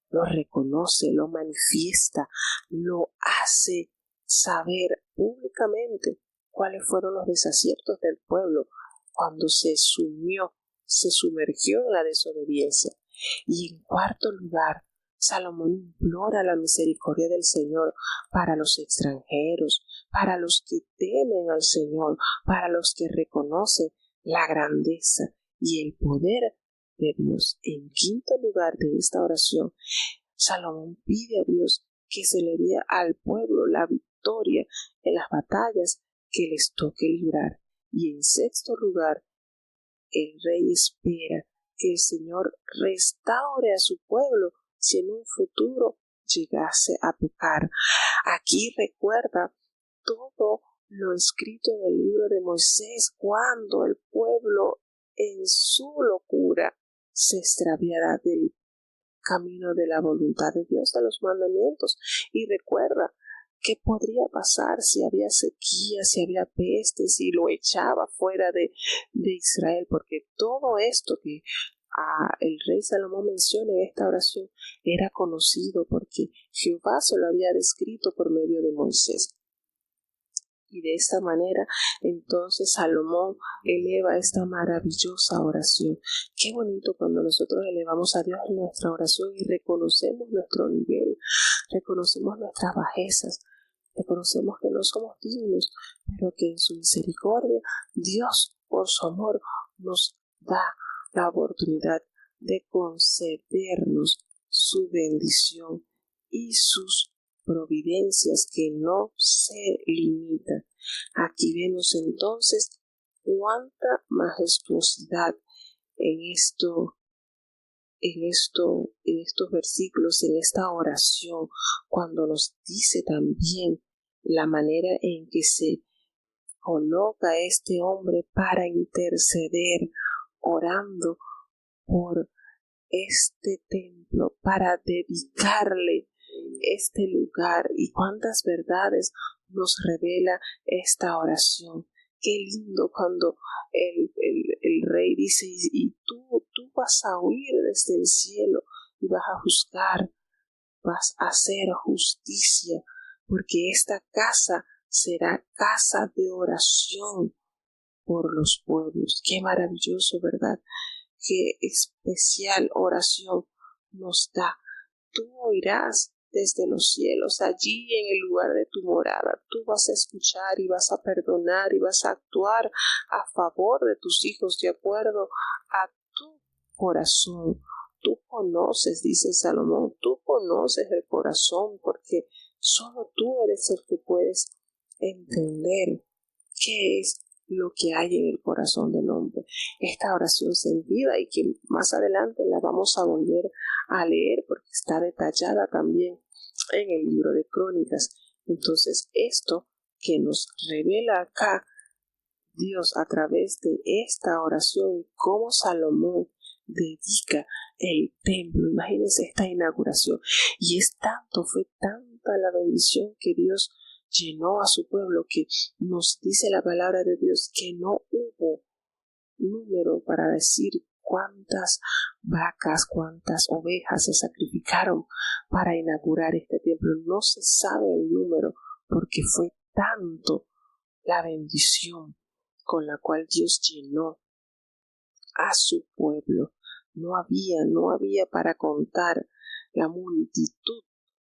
S1: Lo reconoce, lo manifiesta, lo hace saber públicamente cuáles fueron los desaciertos del pueblo cuando se sumergió en la desobediencia. Y en cuarto lugar, Salomón implora la misericordia del Señor para los extranjeros, para los que temen al Señor, para los que reconocen la grandeza y el poder de Dios. En quinto lugar de esta oración, Salomón pide a Dios que se le dé al pueblo la victoria en las batallas que les toque librar. Y en sexto lugar, el rey espera que el Señor restaure a su pueblo si en un futuro llegase a pecar. Aquí recuerda todo lo escrito en el libro de Moisés, cuando el pueblo en su locura se extraviará del camino de la voluntad de Dios, de los mandamientos. Y recuerda qué podría pasar si había sequía, si había peste, si lo echaba fuera de Israel, porque todo esto que el rey Salomón menciona en esta oración era conocido porque Jehová se lo había descrito por medio de Moisés. Y de esta manera, entonces, Salomón eleva esta maravillosa oración. Qué bonito cuando nosotros elevamos a Dios nuestra oración y reconocemos nuestro nivel, reconocemos nuestras bajezas, reconocemos que no somos dignos, pero que en su misericordia, Dios, por su amor, nos da la oportunidad de concedernos su bendición y sus providencias que no se limitan. Aquí vemos entonces cuánta majestuosidad en estos versículos, en esta oración, cuando nos dice también la manera en que se coloca este hombre para interceder, orando por este templo, para dedicarle este lugar, y cuántas verdades nos revela esta oración. Qué lindo cuando el rey dice, y tú vas a oír desde el cielo y vas a juzgar, vas a hacer justicia, porque esta casa será casa de oración por los pueblos. Qué maravilloso, ¿verdad? Qué especial oración nos da. Tú oirás desde los cielos, allí en el lugar de tu morada. Tú vas a escuchar y vas a perdonar y vas a actuar a favor de tus hijos de acuerdo a tu corazón. Tú conoces, dice Salomón, tú conoces el corazón, porque solo tú eres el que puedes entender qué es lo que hay en el corazón del hombre. Esta oración sentida, y que más adelante la vamos a volver a leer porque está detallada también en el libro de Crónicas. Entonces, esto que nos revela acá Dios a través de esta oración, cómo Salomón dedica el templo. Imagínense esta inauguración. Y fue tanta la bendición que Dios llenó a su pueblo, que nos dice la palabra de Dios que no hubo número para decir cuántas vacas, cuántas ovejas se sacrificaron para inaugurar este templo. No se sabe el número, porque fue tanto la bendición con la cual Dios llenó a su pueblo. No había para contar la multitud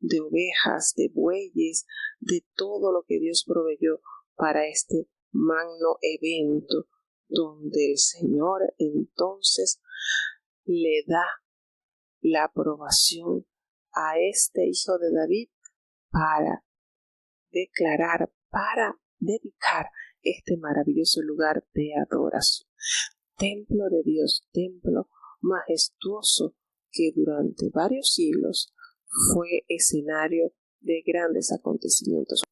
S1: de ovejas, de bueyes, de todo lo que Dios proveyó para este magno evento, donde el Señor entonces le da la aprobación a este hijo de David para declarar, para dedicar este maravilloso lugar de adoración. Templo de Dios, templo majestuoso que durante varios siglos fue escenario de grandes acontecimientos.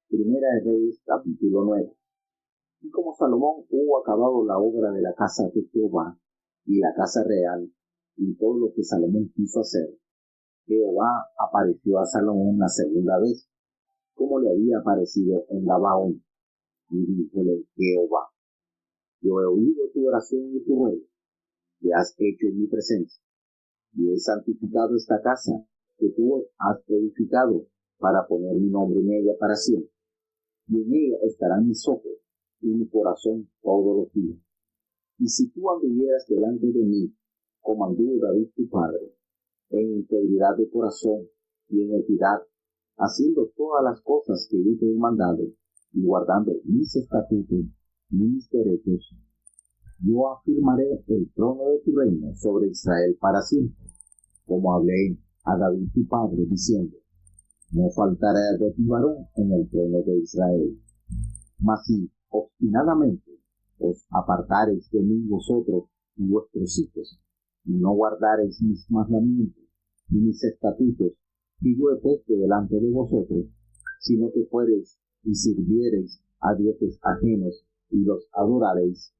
S2: Primera de Reyes, capítulo 9. Y como Salomón hubo acabado la obra de la casa de Jehová y la casa real y todo lo que Salomón quiso hacer, Jehová apareció a Salomón la segunda vez, como le había aparecido en Gabaón, y díjole Jehová: yo he oído tu oración y tu ruego que has hecho en mi presencia, y he santificado esta casa que tú has edificado para poner mi nombre en ella para siempre, y en ella estarán mis ojos y mi corazón todos los días. Y si tú anduvieras delante de mí, como anduvo David tu padre, en integridad de corazón y en equidad, haciendo todas las cosas que yo te he mandado, y guardando mis estatutos y mis derechos, yo afirmaré el trono de tu reino sobre Israel para siempre, como hablé a David tu padre, diciendo: no faltará de ti varón en el trono de Israel. Mas si obstinadamente os apartareis de mí vosotros y vuestros hijos, y no guardareis mis mandamientos y mis estatutos que yo he puesto delante de vosotros, sino que fuereis y sirviereis a dioses ajenos y los adorareis,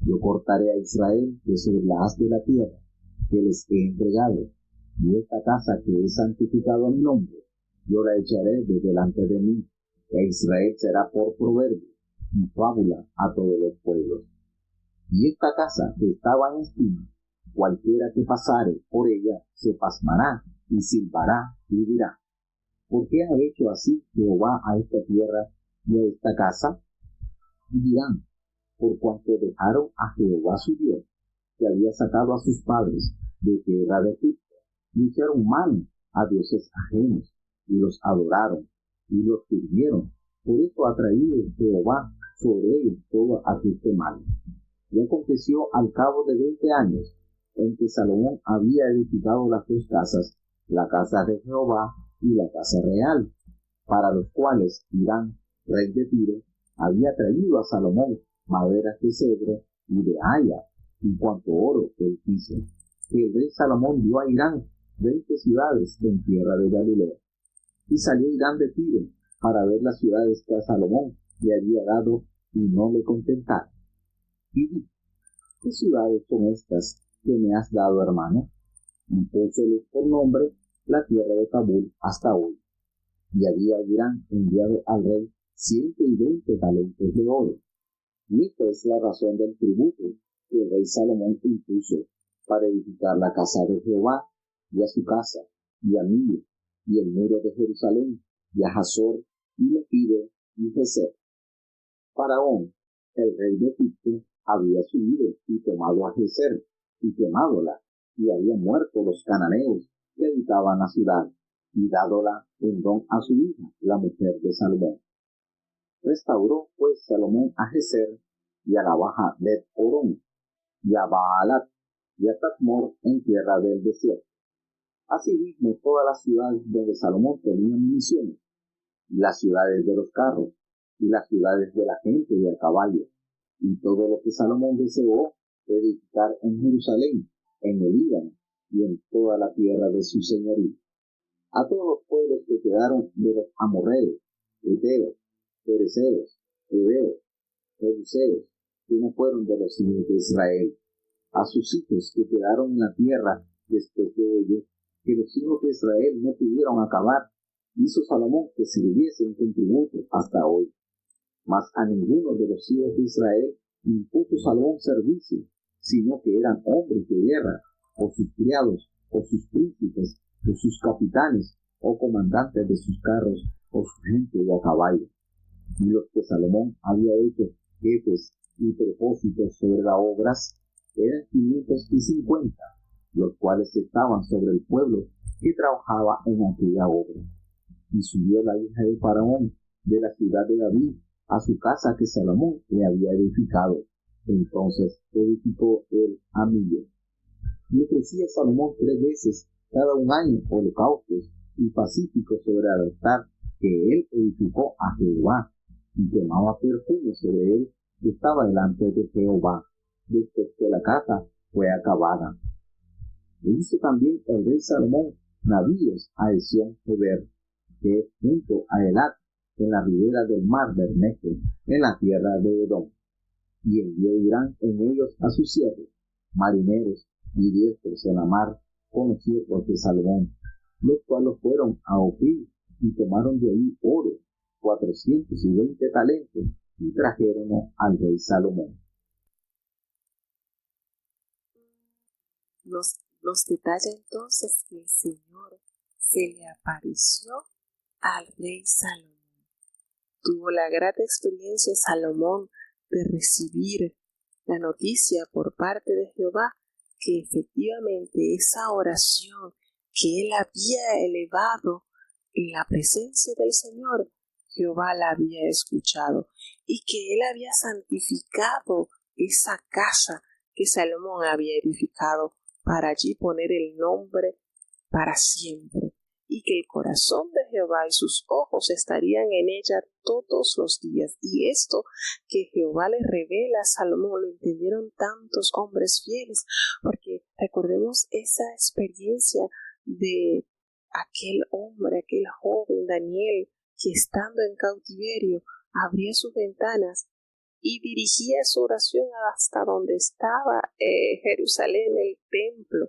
S2: yo cortaré a Israel de sobre la haz de la tierra que les he entregado, y esta casa que he santificado a mi nombre, yo la echaré de delante de mí, e Israel será por proverbio y fábula a todos los pueblos. Y esta casa que estaba en estima, cualquiera que pasare por ella se pasmará y silbará y dirá: ¿por qué ha hecho así Jehová a esta tierra y a esta casa? Y dirán: por cuanto dejaron a Jehová su Dios, que había sacado a sus padres de tierra de Egipto, y echaron mano a dioses ajenos, y los adoraron, y los sirvieron. Por eso ha traído Jehová sobre ellos todo aquel mal. Y aconteció al cabo de 20 años, en que Salomón había edificado las dos casas, la casa de Jehová y la casa real, para los cuales Hiram, rey de Tiro, había traído a Salomón maderas de cedro y de haya, y cuanto oro él quiso. Que el rey Salomón dio a Hiram 20 ciudades en tierra de Galilea. Y salió Hiram de Tiro para ver las ciudades que a Salomón le había dado, y no le contentaron. Y dijo: ¿qué ciudades son estas que me has dado, hermano? Y púsoles por nombre la tierra de Cabul hasta hoy. Y había Hiram enviado al rey 120 talentos de oro. Y esta es la razón del tributo que el rey Salomón impuso para edificar la casa de Jehová, y a su casa, y a Milo, y el muro de Jerusalén, y a Hazor, y Megido, y Geser. Faraón, el rey de Egipto, había subido y tomado a Geser, y quemádóla, y había muerto los cananeos que habitaban la ciudad, y dádola en don a su hija, la mujer de Salomón. Restauró pues Salomón a Geser, y a la baja Bet Orón, y a Baalat, y a Tadmor en tierra del desierto. Asimismo todas las ciudades donde Salomón tenía municiones, y las ciudades de los carros, y las ciudades de la gente y a caballo, y todo lo que Salomón deseó edificar en Jerusalén, en el Líbano, y en toda la tierra de su señorío. A todos los pueblos que quedaron de los amorreos, heteos, fereceos, heveos, jebuseos, que no fueron de los hijos de Israel, a sus hijos que quedaron en la tierra después de ellos, que los hijos de Israel no pudieron acabar, hizo Salomón que sirviesen con tributo hasta hoy. Mas a ninguno de los hijos de Israel impuso Salomón servicio, sino que eran hombres de guerra, o sus criados, o sus príncipes, o sus capitanes, o comandantes de sus carros, o su gente de a caballo. Y los que Salomón había hecho jefes y propósitos sobre las obras eran 550, los cuales estaban sobre el pueblo que trabajaba en aquella obra. Y subió la hija de Faraón de la ciudad de David a su casa que Salomón le había edificado. Entonces edificó él a Milo. Y ofrecía Salomón 3 veces cada un año holocaustos y pacíficos sobre el altar que él edificó a Jehová, y quemaba perfume sobre él que estaba delante de Jehová, después que la casa fue acabada. E hizo también el rey Salomón navíos a Esión-Geber, que es junto a Elat, en la ribera del mar Bermejo, en la tierra de Edom. Y envió Hiram en ellos a sus siervos, marineros y diestros en la mar, con los siervos de Salomón, los cuales fueron a Ofir y tomaron de ahí oro, 420 talentos, y trajeronlo al rey Salomón.
S1: Nos detalla entonces que el Señor se le apareció al rey Salomón. Tuvo la grata experiencia Salomón de recibir la noticia por parte de Jehová que efectivamente esa oración que él había elevado en la presencia del Señor, Jehová la había escuchado, y que él había santificado esa casa que Salomón había edificado para allí poner el nombre para siempre, y que el corazón de Jehová y sus ojos estarían en ella todos los días. Y esto que Jehová le revela a Salomón lo entendieron tantos hombres fieles, porque recordemos esa experiencia de aquel hombre, aquel joven Daniel, que estando en cautiverio abría sus ventanas y dirigía su oración hasta donde estaba Jerusalén, el templo,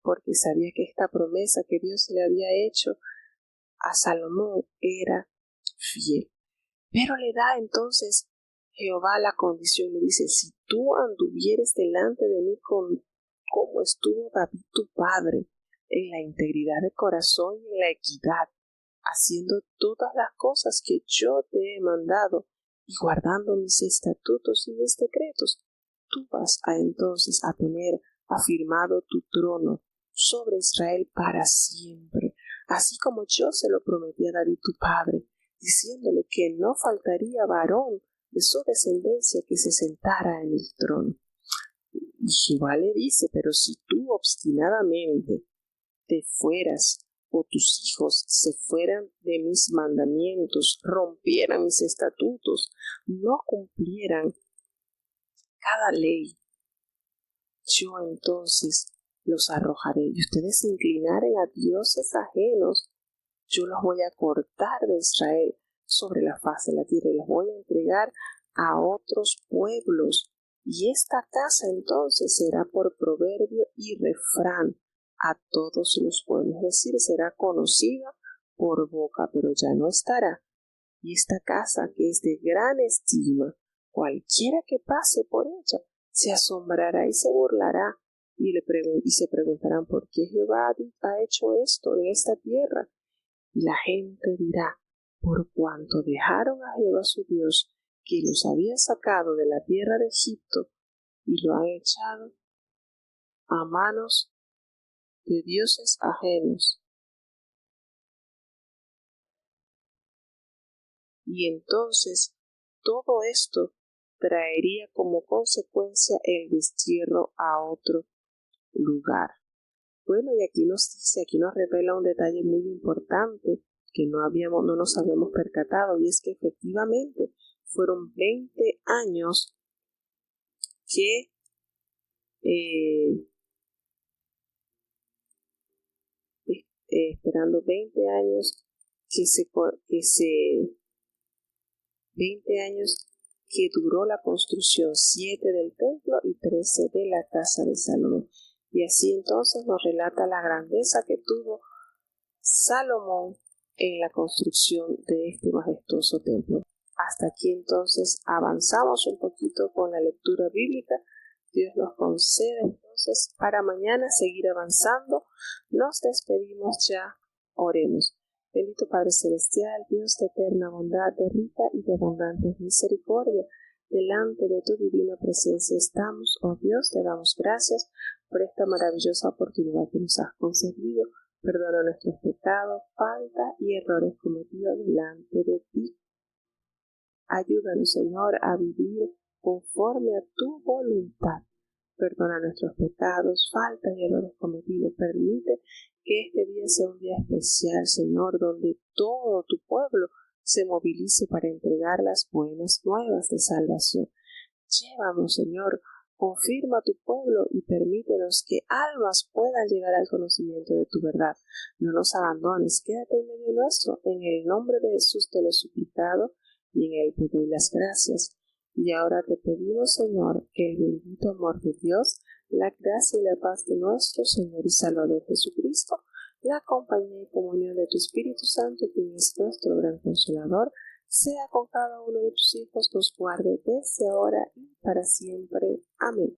S1: porque sabía que esta promesa que Dios le había hecho a Salomón era fiel. Pero le da entonces Jehová la condición, le dice: si tú anduvieres delante de mí como estuvo David tu padre, en la integridad de corazón y en la equidad, haciendo todas las cosas que yo te he mandado y guardando mis estatutos y mis decretos, tú vas entonces a tener afirmado tu trono sobre Israel para siempre, así como yo se lo prometí a David tu padre, diciéndole que no faltaría varón de su descendencia que se sentara en el trono. Y Jehová le dice, pero si tú obstinadamente te fueras, o tus hijos se fueran de mis mandamientos, rompieran mis estatutos, no cumplieran cada ley, yo entonces los arrojaré. Y ustedes se inclinaren a dioses ajenos, yo los voy a cortar de Israel sobre la faz de la tierra y los voy a entregar a otros pueblos. Y esta casa entonces será por proverbio y refrán a todos los pueblos, es decir, será conocida por boca, pero ya no estará. Y esta casa, que es de gran estima, cualquiera que pase por ella se asombrará y se burlará, y se preguntarán por qué Jehová ha hecho esto en esta tierra. Y la gente dirá, por cuanto dejaron a Jehová su Dios, que los había sacado de la tierra de Egipto, y lo han echado a manos de dioses ajenos. Y entonces todo esto traería como consecuencia el destierro a otro lugar. Bueno, y aquí nos revela un detalle muy importante que no nos habíamos percatado, y es que efectivamente fueron 20 años que esperando 20 años que 20 años que duró la construcción, 7 del templo y 13 de la casa de Salomón. Y así entonces nos relata la grandeza que tuvo Salomón en la construcción de este majestuoso templo. Hasta aquí entonces avanzamos un poquito con la lectura bíblica. Dios nos concede entonces para mañana seguir avanzando. Nos despedimos ya, oremos. Bendito Padre Celestial, Dios de eterna bondad, de rica y de abundante misericordia, delante de tu divina presencia estamos, oh Dios, te damos gracias por esta maravillosa oportunidad que nos has concedido. Perdona nuestros pecados, faltas y errores cometidos delante de ti. Ayúdanos, Señor, a vivir conforme a tu voluntad. Perdona nuestros pecados, faltas y errores cometidos. Permite que este día sea un día especial, Señor, donde todo tu pueblo se movilice para entregar las buenas nuevas de salvación. Llévanos, Señor, confirma tu pueblo y permítenos que almas puedan llegar al conocimiento de tu verdad. No nos abandones, quédate en medio nuestro. En el nombre de Jesús te lo he suplicado y en él te doy las gracias. Y ahora te pedimos, Señor, que el bendito amor de Dios, la gracia y la paz de nuestro Señor y Salvador Jesucristo, la compañía y comunión de tu Espíritu Santo, quien es nuestro gran consolador, sea con cada uno de tus hijos, nos guarde desde ahora y para siempre. Amén.